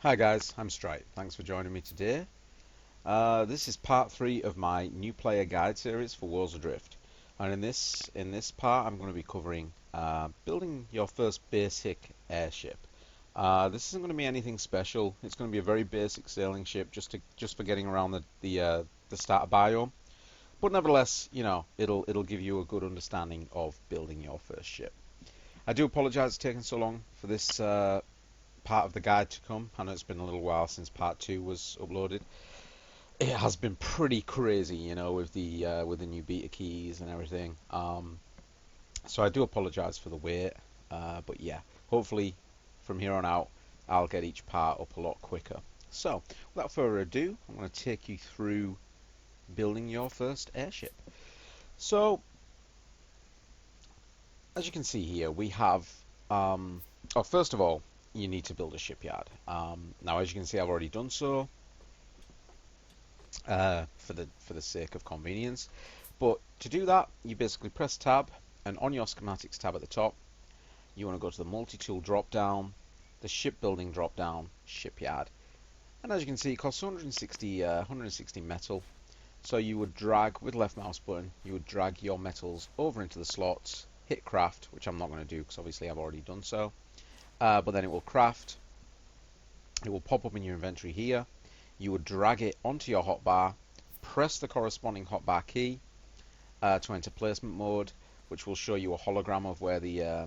Hi guys, I'm Stripe. Thanks for joining me today. This is part 3 of my new player guide series for Worlds Adrift. And in this part I'm going to be covering building your first basic airship. This isn't going to be anything special. It's going to be a very basic sailing ship just for getting around the starter biome. But nevertheless, it'll give you a good understanding of building your first ship. I do apologize it's taken so long for this part of the guide to come. I know it's been a little while since part 2 was uploaded. It has been pretty crazy, with the new beta keys and everything. So I do apologize for the wait, but yeah, hopefully from here on out I'll get each part up a lot quicker. So without further ado, I'm going to take you through building your first airship. So as you can see here, we have first of all, you need to build a shipyard. Now, as you can see, I've already done so for the sake of convenience. But to do that, you basically press tab, and on your schematics tab at the top, you want to go to the multi-tool drop-down, the shipbuilding drop-down, shipyard. And as you can see, it costs 160 metal. So you would drag, with left mouse button, you would drag your metals over into the slots, hit craft, which I'm not going to do because obviously I've already done so. But then it will craft. It will pop up in your inventory here. You would drag it onto your hotbar, press the corresponding hotbar key to enter placement mode, which will show you a hologram of where the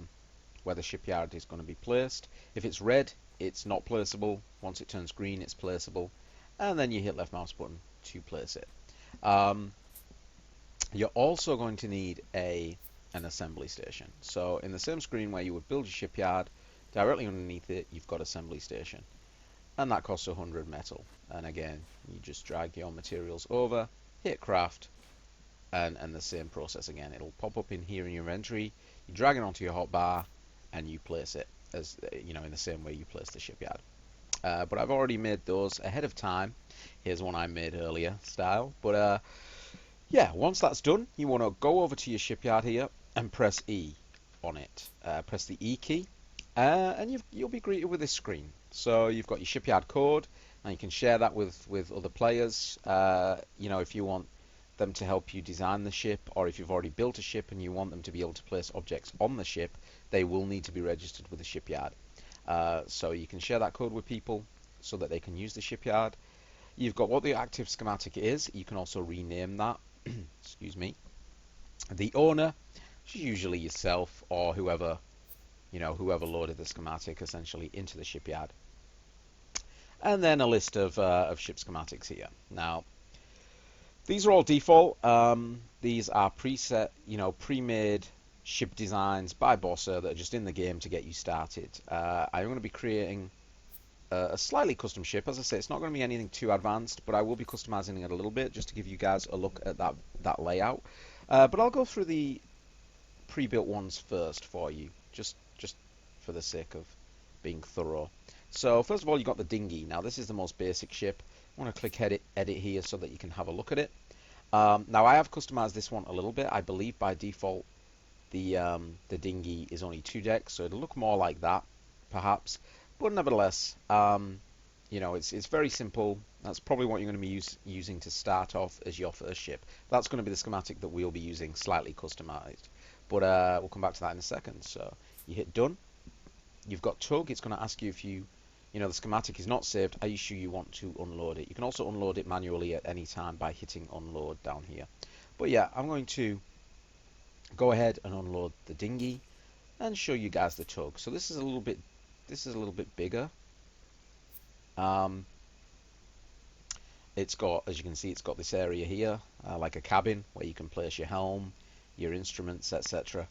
shipyard is going to be placed. If it's red, it's not placeable. Once it turns green, it's placeable. And then you hit left mouse button to place it. You're also going to need an assembly station. So in the same screen where you would build your shipyard, directly underneath it, you've got assembly station. And that costs 100 metal. And again, you just drag your materials over, hit craft, and the same process again. It'll pop up in here in your inventory. You drag it onto your hotbar, and you place it as in the same way you place the shipyard. But I've already made those ahead of time. Here's one I made earlier, style. But yeah, once that's done, you want to go over to your shipyard here and press E on it. Press the E key, and you'll be greeted with this screen. So you've got your shipyard code, and you can share that with other players. If you want them to help you design the ship, or if you've already built a ship and you want them to be able to place objects on the ship, they will need to be registered with the shipyard. So you can share that code with people so that they can use the shipyard. You've got what the active schematic is. You can also rename that. Excuse me. The owner, which is usually yourself or whoever loaded the schematic essentially into the shipyard. And then a list of ship schematics here. Now, these are all default. These are preset, pre-made ship designs by Bossa that are just in the game to get you started. I'm going to be creating a slightly custom ship. As I say, it's not going to be anything too advanced, but I will be customizing it a little bit just to give you guys a look at that layout. But I'll go through the pre-built ones first for you, just for the sake of being thorough. So first of all, you've got the dinghy. Now this is the most basic ship. I want to click edit here so that you can have a look at it. Now I have customized this one a little bit. I believe by default the dinghy is only 2 decks, so it'll look more like that, perhaps. But nevertheless, it's very simple. That's probably what you're going to be using to start off as your first ship. That's going to be the schematic that we'll be using, slightly customized. But we'll come back to that in a second. So you hit done. You've got tug. It's going to ask you if the schematic is not saved. Are you sure you want to unload it? You can also unload it manually at any time by hitting unload down here. But yeah, I'm going to go ahead and unload the dinghy and show you guys the tug. So this is a little bit bigger. It's got, as you can see, it's got this area here, like a cabin where you can place your helm, your instruments, etc.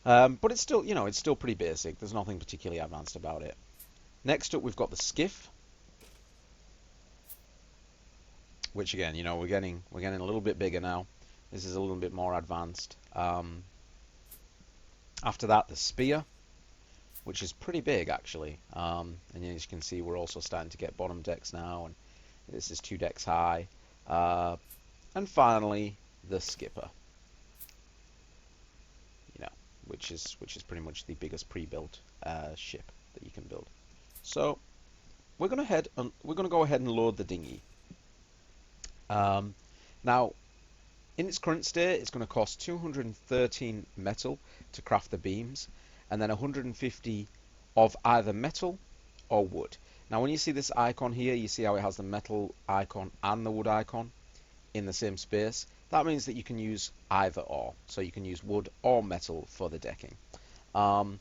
But it's still pretty basic. There's nothing particularly advanced about it. Next up, we've got the skiff, which again, we're getting a little bit bigger now. This is a little bit more advanced. After that, the spear, which is pretty big actually. And as you can see, we're also starting to get bottom decks now, and this is 2 decks high. And finally, the skipper, which is pretty much the biggest pre-built ship that you can build. So we're gonna go ahead and load the dinghy. Um, Now, in its current state, it's going to cost 213 metal to craft the beams, and then 150 of either metal or wood. Now, when you see this icon here, you see how it has the metal icon and the wood icon in the same space. That means that you can use either or. So you can use wood or metal for the decking. Um,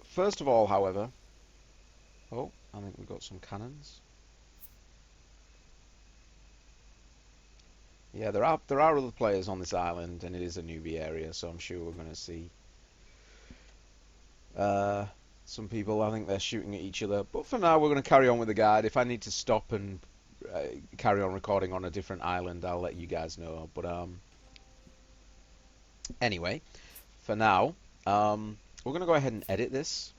First of all, however, oh, I think we've got some cannons. Yeah, there are other players on this island, and it is a newbie area, so I'm sure we're going to see uh, some people. I think they're shooting at each other. But for now, we're going to carry on with the guide. If I need to stop and carry on recording on a different island, I'll let you guys know. But anyway, for now, we're going to go ahead and edit this.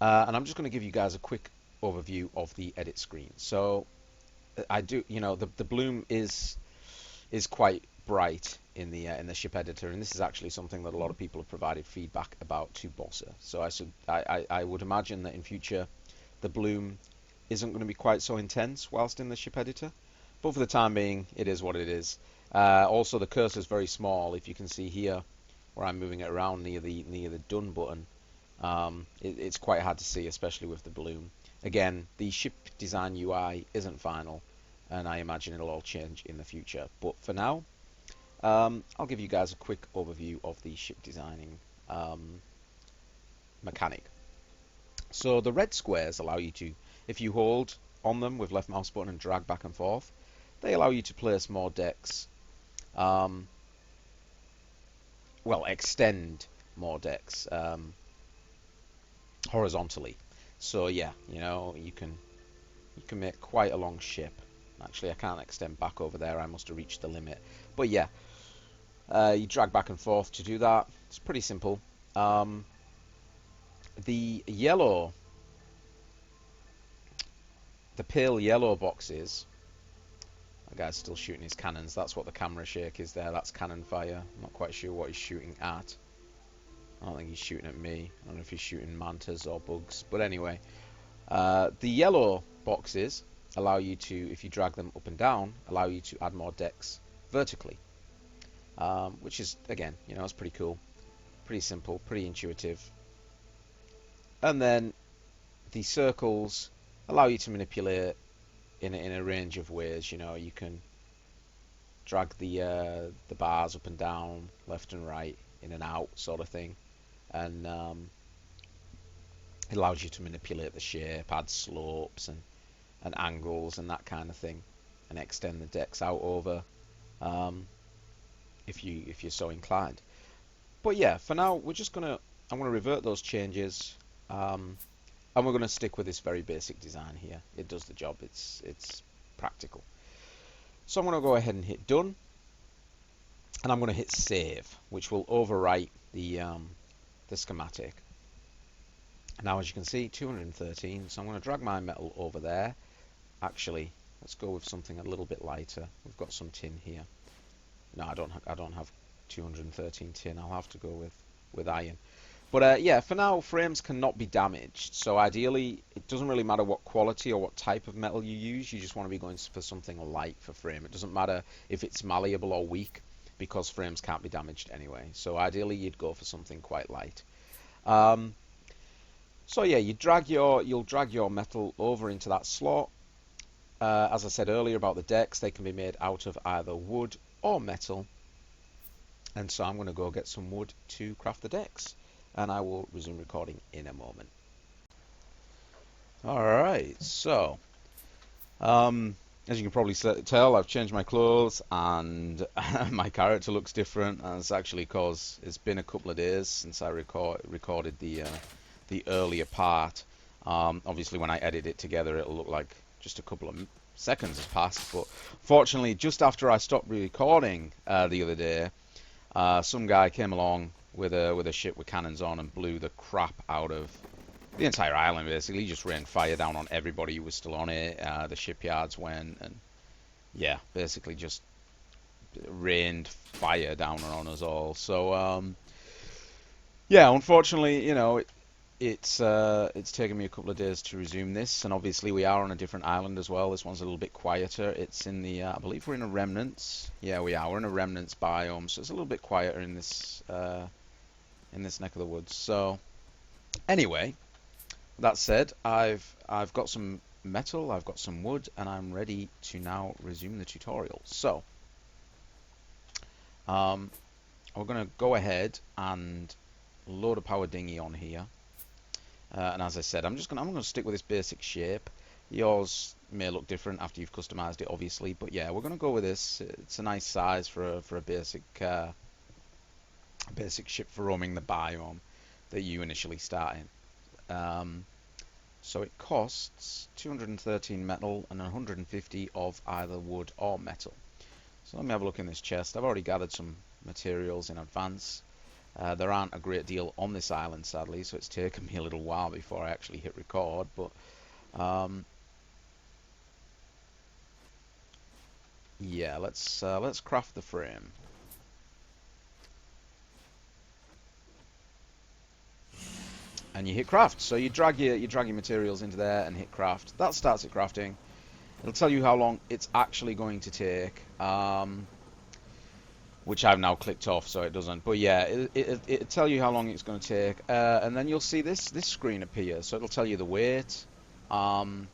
And I'm just going to give you guys a quick overview of the edit screen. So I do, the bloom is quite bright in the ship editor, and this is actually something that a lot of people have provided feedback about to Bossa. So I would imagine that in future the bloom isn't going to be quite so intense whilst in the ship editor, but for the time being, it is what it is. Also, the cursor is very small. If you can see here, where I'm moving it around near the done button, it's quite hard to see, especially with the bloom. Again, the ship design UI isn't final, and I imagine it'll all change in the future. But for now, I'll give you guys a quick overview of the ship designing mechanic. So the red squares allow you to, if you hold on them with left mouse button and drag back and forth, they allow you to place more decks, um, well, extend more decks horizontally. So yeah, you can make quite a long ship. Actually, I can't extend back over there. I must have reached the limit. But yeah, you drag back and forth to do that. It's pretty simple. The yellow, the pale yellow boxes. The guy's still shooting his cannons. That's what the camera shake is there. That's cannon fire. I'm not quite sure what he's shooting at. I don't think he's shooting at me. I don't know if he's shooting mantas or bugs. But anyway, the yellow boxes allow you to, if you drag them up and down, allow you to add more decks vertically. Which is, again, it's pretty cool. Pretty simple, pretty intuitive. And then the circles allow you to manipulate in a range of ways. You can drag the bars up and down, left and right, in and out, sort of thing, and it allows you to manipulate the shape, add slopes and angles and that kind of thing, and extend the decks out over if you're so inclined. But yeah, for now I'm gonna revert those changes. And we're going to stick with this very basic design here. It does the job. It's practical. So I'm going to go ahead and hit done, and I'm going to hit save, which will overwrite the schematic. Now, as you can see, 213. So I'm going to drag my metal over there. Actually, let's go with something a little bit lighter. We've got some tin here. No, I don't have 213 tin. I'll have to go with iron. But yeah, for now, frames cannot be damaged. So ideally, it doesn't really matter what quality or what type of metal you use. You just want to be going for something light for frame. It doesn't matter if it's malleable or weak, because frames can't be damaged anyway. So ideally, you'd go for something quite light. So yeah, you'll drag your metal over into that slot. As I said earlier about the decks, they can be made out of either wood or metal. And so I'm going to go get some wood to craft the decks, and I will resume recording in a moment. Alright, so as you can probably tell, I've changed my clothes and my character looks different, and it's actually because it's been a couple of days since I recorded the earlier part. Obviously when I edit it together, it'll look like just a couple of seconds has passed, but fortunately just after I stopped recording the other day, some guy came along with a ship with cannons on and blew the crap out of the entire island. Basically, he just rained fire down on everybody who was still on it. The shipyards went, and yeah, basically just rained fire down on us all. So yeah, unfortunately, it's taken me a couple of days to resume this, and obviously we are on a different island as well. This one's a little bit quieter. It's in the I believe we're in a remnants. Yeah, we are. We're in a remnants biome, so it's a little bit quieter in this neck of the woods. So anyway, that said, I've got some metal, I've got some wood, and I'm ready to now resume the tutorial. So um, we're gonna go ahead and load a power dinghy on here. And as I said, I'm gonna stick with this basic shape. Yours may look different after you've customized it, obviously, but yeah, we're gonna go with this. It's a nice size for a basic ship for roaming the biome that you initially start in. So it costs 213 metal and 150 of either wood or metal. So let me have a look in this chest. I've already gathered some materials in advance. There aren't a great deal on this island, sadly, so it's taken me a little while before I actually hit record. But um, yeah, let's craft the frame. And you hit craft. So you drag your materials into there and hit craft. That starts it crafting. It'll tell you how long it's actually going to take. Which I've now clicked off so it doesn't. But yeah, it'll tell you how long it's going to take, and then you'll see this screen appear. So it'll tell you the weight, um,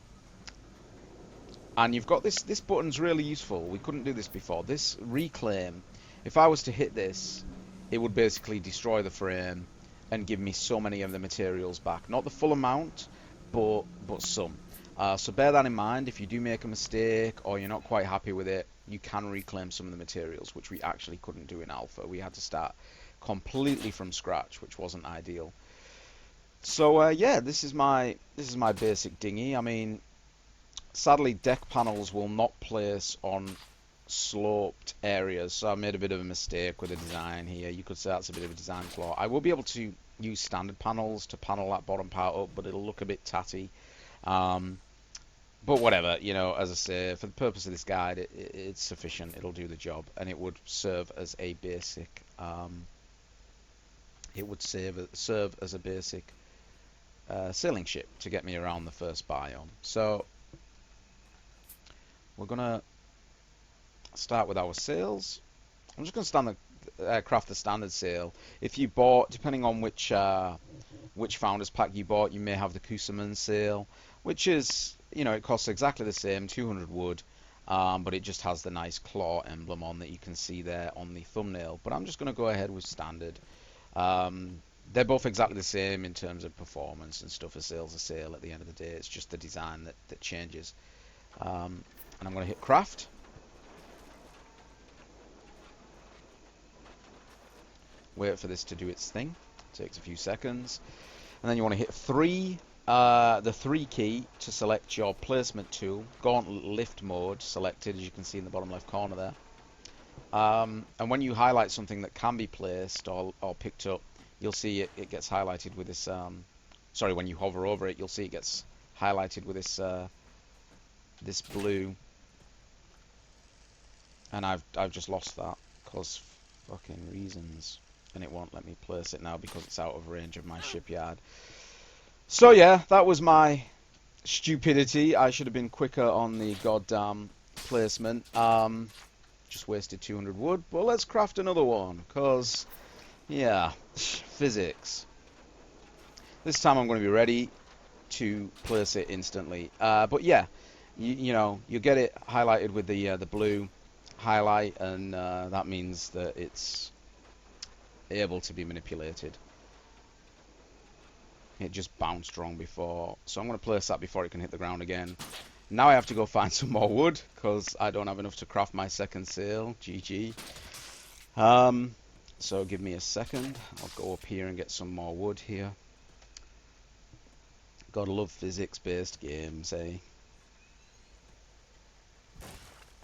and you've got this button's really useful. We couldn't do this before. This reclaim, if I was to hit this, it would basically destroy the frame and give me so many of the materials back. Not the full amount, but some. So bear that in mind. If you do make a mistake or you're not quite happy with it, you can reclaim some of the materials, which we actually couldn't do in alpha. We had to start completely from scratch, which wasn't ideal. So yeah, this is my basic dinghy. I mean, sadly, deck panels will not place on sloped areas, so I made a bit of a mistake with the design here. You could say that's a bit of a design flaw. I will be able to use standard panels to panel that bottom part up, but it'll look a bit tatty. Um, but whatever, you know, as I say, for the purpose of this guide, it's sufficient. It'll do the job, and it would serve as a basic. It would serve as a basic sailing ship to get me around the first biome. So we're gonna start with our sails. I'm just gonna craft the standard sail. If you bought, depending on which founders pack you bought, you may have the Kusaman sail, which is, you know, it costs exactly the same, 200 wood, but it just has the nice claw emblem on that you can see there on the thumbnail. But I'm just going to go ahead with standard. They're both exactly the same in terms of performance and stuff. A sail's a sail at the end of the day. It's just the design that changes. And I'm going to hit craft. Wait for this to do its thing. It takes a few seconds. And then you want to hit 3, the 3 key to select your placement tool. Gauntlet lift mode selected, as you can see in the bottom left corner there. And when you highlight something that can be placed or picked up, you'll see it gets highlighted with this. Sorry, when you hover over it, you'll see it gets highlighted with this blue. And I've just lost that because fucking reasons, and it won't let me place it now because it's out of range of my shipyard. So yeah, that was my stupidity. I should have been quicker on the goddamn placement. Just wasted 200 wood. But let's craft another one, because, yeah, physics. This time I'm going to be ready to place it instantly. But yeah, you know, you get it highlighted with the blue highlight, and that means that it's able to be manipulated. It just bounced wrong before, so I'm going to place that before it can hit the ground again. Now I have to go find some more wood, because I don't have enough to craft my second sail. GG. So give me a second. I'll go up here and get some more wood here. Gotta love physics-based games, eh?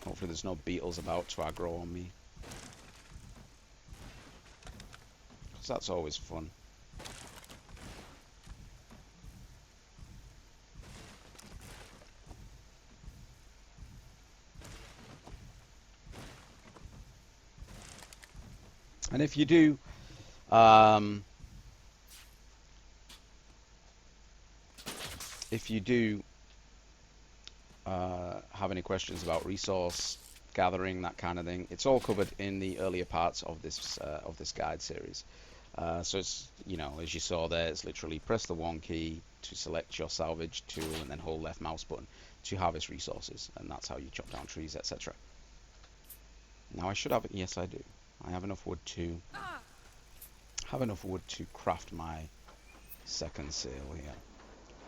Hopefully there's no beetles about to aggro on me, because that's always fun. And if you do if you do have any questions about resource gathering, that kind of thing, it's all covered in the earlier parts of this guide series. So it's, as you saw there, it's literally press the 1 key to select your salvage tool and then hold left mouse button to harvest resources, and that's how you chop down trees, etc. Now I should have, yes I do. I have enough wood to craft my second sail here.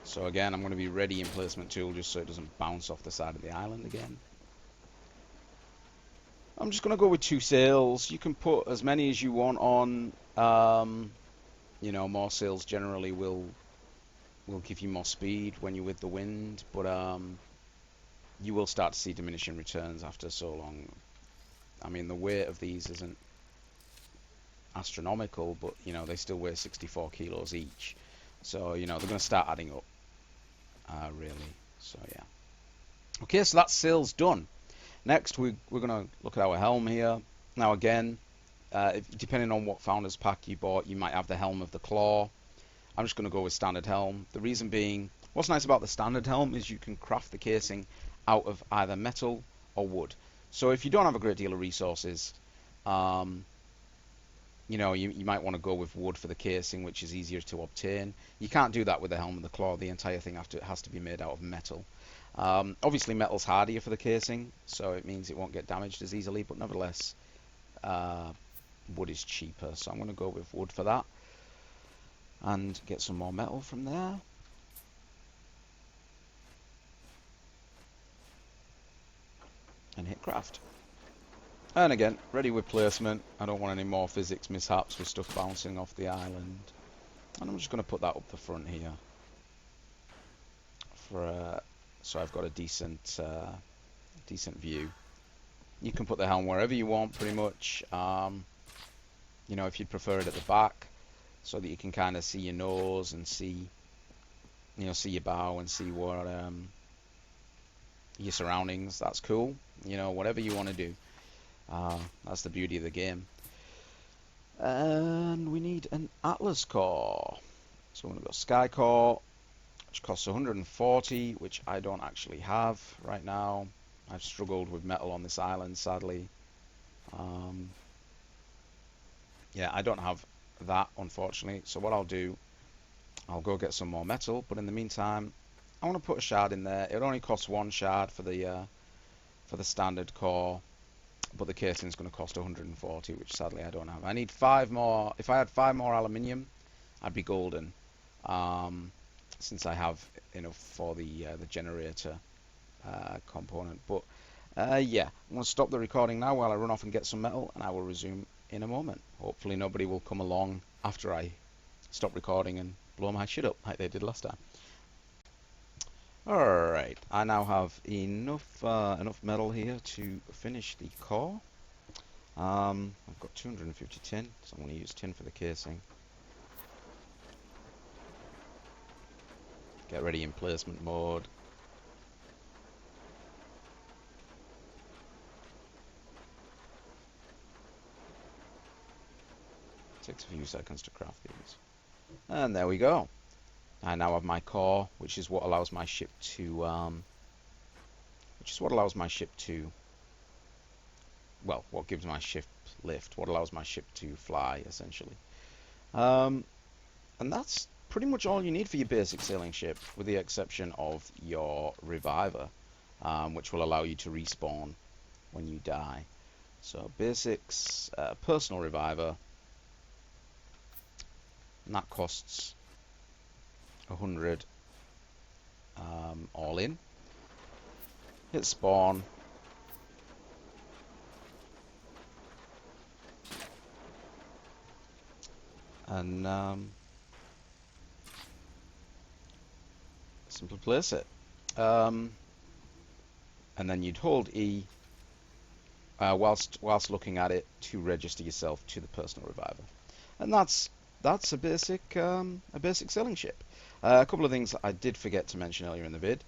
So again, I'm going to be ready in placement tool just so it doesn't bounce off the side of the island again. I'm just going to go with 2 sails. You can put as many as you want on. More sails generally will give you more speed when you're with the wind, but you will start to see diminishing returns after so long. I mean, the weight of these isn't astronomical, but they still weigh 64 kilos each. So they're going to start adding up, really. So yeah. Okay, so that sail's done. Next, we're going to look at our helm here. Now again, depending on what Founders Pack you bought, you might have the Helm of the Claw. I'm just going to go with standard helm. The reason being, what's nice about the standard helm is you can craft the casing out of either metal or wood. So if you don't have a great deal of resources, you might want to go with wood for the casing, which is easier to obtain. You can't do that with the Helm of the Claw. The entire thing has to be made out of metal. Obviously, metal's hardier for the casing, so it means it won't get damaged as easily, but nevertheless, wood is cheaper. So I'm going to go with wood for that and get some more metal from there. And hit craft. And again, ready with placement. I don't want any more physics mishaps with stuff bouncing off the island. And I'm just going to put that up the front here. So I've got a decent view. You can put the helm wherever you want, pretty much. If you'd prefer it at the back, so that you can kind of see your nose and see your bow and see what your surroundings. That's cool. Whatever you want to do. That's the beauty of the game. And we need an Atlas core. So I'm going to go Sky core, which costs 140, which I don't actually have right now. I've struggled with metal on this island, sadly. Yeah, I don't have that, unfortunately. So what I'll do, I'll go get some more metal. But in the meantime, I want to put a shard in there. It only costs 1 shard for the standard core, but the casing is going to cost 140, which sadly I don't have. I need 5 more. If I had 5 more aluminium, I'd be golden. Since I have enough for the generator component. But yeah, I'm going to stop the recording now while I run off and get some metal, and I will resume in a moment. Hopefully nobody will come along after I stop recording and blow my shit up like they did last time. Alright, I now have enough metal here to finish the core. I've got 250 tin, so I'm going to use tin for the casing. Get ready in placement mode. Takes a few seconds to craft these. And there we go. I now have my core, which is what allows my ship to well, what gives my ship lift, what allows my ship to fly, essentially. And that's pretty much all you need for your basic sailing ship, with the exception of your reviver, which will allow you to respawn when you die. So basics, personal reviver, and that costs 100 all in. Hit spawn. And simply place it. And then you'd hold E whilst looking at it to register yourself to the personal reviver. And that's a basic sailing ship. A couple of things I did forget to mention earlier in the vid,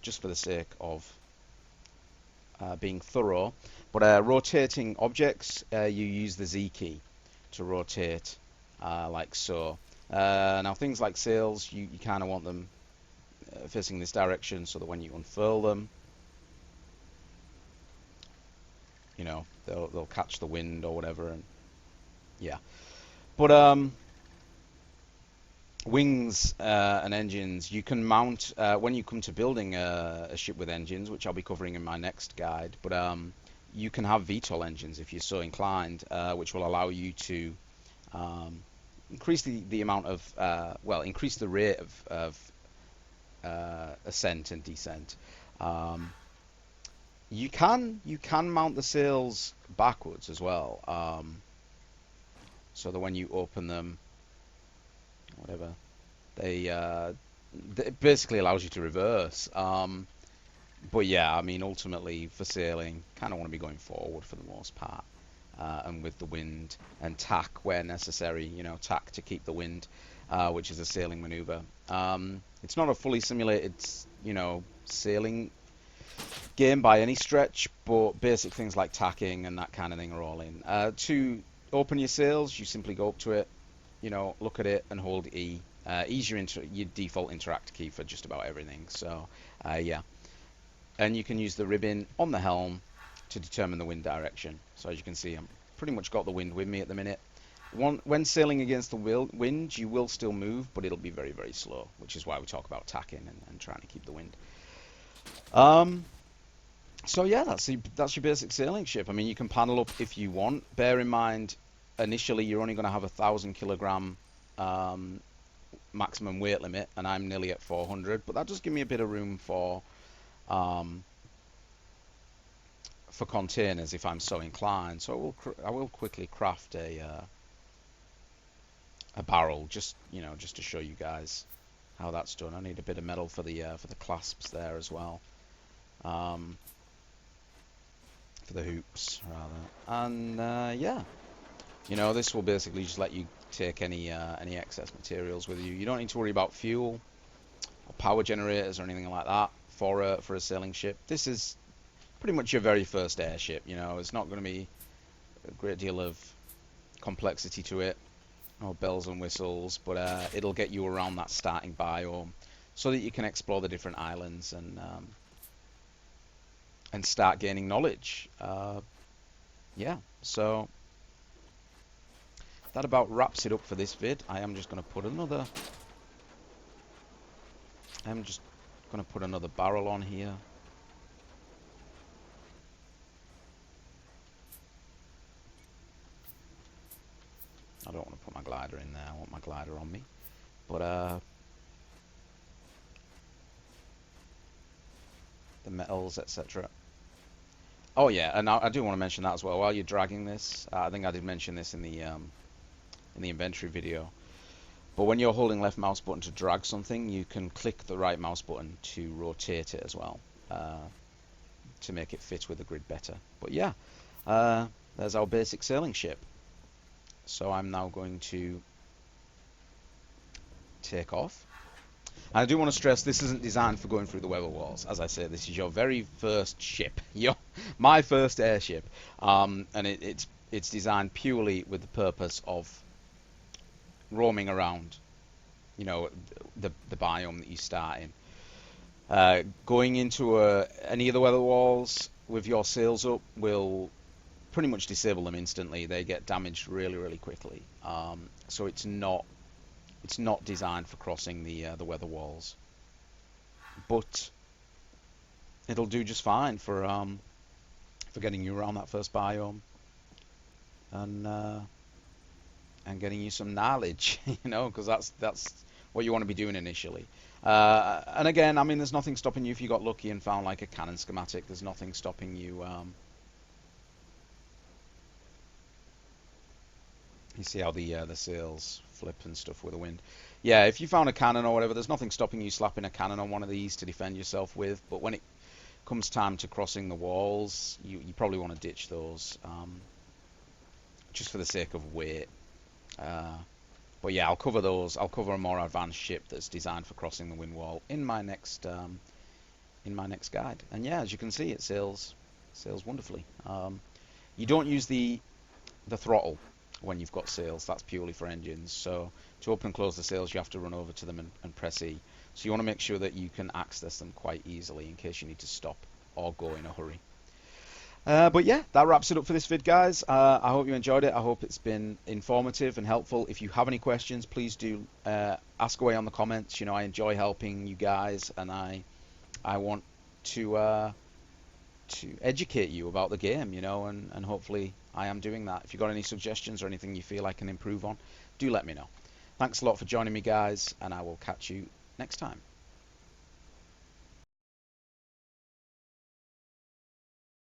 just for the sake of being thorough. But rotating objects, you use the Z key to rotate, like so. Now things like sails, you kind of want them facing this direction, so that when you unfurl them, you know, they'll catch the wind or whatever, and yeah. But wings and engines, you can mount when you come to building a ship with engines, which I'll be covering in my next guide. But you can have VTOL engines if you're so inclined, which will allow you to um, increase the amount of increase the rate of ascent and descent. Um, you can mount the sails backwards as well, so that when you open them, whatever, they it basically allows you to reverse. But yeah, I mean, ultimately for sailing, kind of want to be going forward for the most part, and with the wind and tack where necessary. You know, tack to keep the wind, which is a sailing maneuver. It's not a fully simulated, sailing game by any stretch, but basic things like tacking and that kind of thing are all in. To open your sails, you simply go up to it, look at it and hold E. E's your default interact key for just about everything. So, yeah. And you can use the ribbon on the helm to determine the wind direction. So as you can see, I'm pretty much got the wind with me at the minute. When sailing against the wind, you will still move, but it'll be very, very slow, which is why we talk about tacking and trying to keep the wind. So yeah, that's your basic sailing ship. I mean, you can panel up if you want. Bear in mind, initially you're only going to have 1,000 kilogram maximum weight limit, and I'm nearly at 400. But that does give me a bit of room um, for containers if I'm so inclined. So I will quickly craft a barrel, just to show you guys how that's done. I need a bit of metal for the clasps there as well. For the hoops rather, and yeah, this will basically just let you take any excess materials with you. You don't need to worry about fuel or power generators or anything like that for a sailing ship. This is pretty much your very first airship. It's not going to be a great deal of complexity to it or bells and whistles, but it'll get you around that starting biome so that you can explore the different islands and start gaining knowledge. Yeah, so that about wraps it up for this vid. I'm just going to put another barrel on here. I don't want to put my glider in there. I want my glider on me. But the metals, etc. Oh yeah, and I do want to mention that as well. While you're dragging this, I think I did mention this in the inventory video. But when you're holding left mouse button to drag something, you can click the right mouse button to rotate it as well, to make it fit with the grid better. But yeah, there's our basic sailing ship. So I'm now going to take off. And I do want to stress, this isn't designed for going through the weather walls. As I say, this is your very first ship, my first airship, and it's designed purely with the purpose of roaming around, the biome that you start in. Going into any of the weather walls with your sails up will pretty much disable them instantly. They get damaged really, really quickly. So it's not designed for crossing the weather walls, but it'll do just fine for getting you around that first biome and getting you some knowledge, because that's what you want to be doing initially. And again, I mean, there's nothing stopping you if you got lucky and found like a cannon schematic. There's nothing stopping you. You see how the sails flip and stuff with the wind. Yeah, if you found a cannon or whatever, there's nothing stopping you slapping a cannon on one of these to defend yourself with. But when it comes time to crossing the walls, you probably want to ditch those, just for the sake of weight. But yeah, I'll cover those. I'll cover a more advanced ship that's designed for crossing the wind wall in my next guide. And yeah, as you can see, it sails wonderfully. You don't use the throttle when you've got sails. That's purely for engines. So to open and close the sails, you have to run over to them and press E. So you want to make sure that you can access them quite easily in case you need to stop or go in a hurry. But yeah, that wraps it up for this vid, guys. I hope you enjoyed it. I hope it's been informative and helpful. If you have any questions, please do ask away on the comments. You know, I enjoy helping you guys, and I want to educate you about the game. You know, and hopefully I am doing that. If you've got any suggestions or anything you feel I can improve on, do let me know. Thanks a lot for joining me, guys, and I will catch you next time.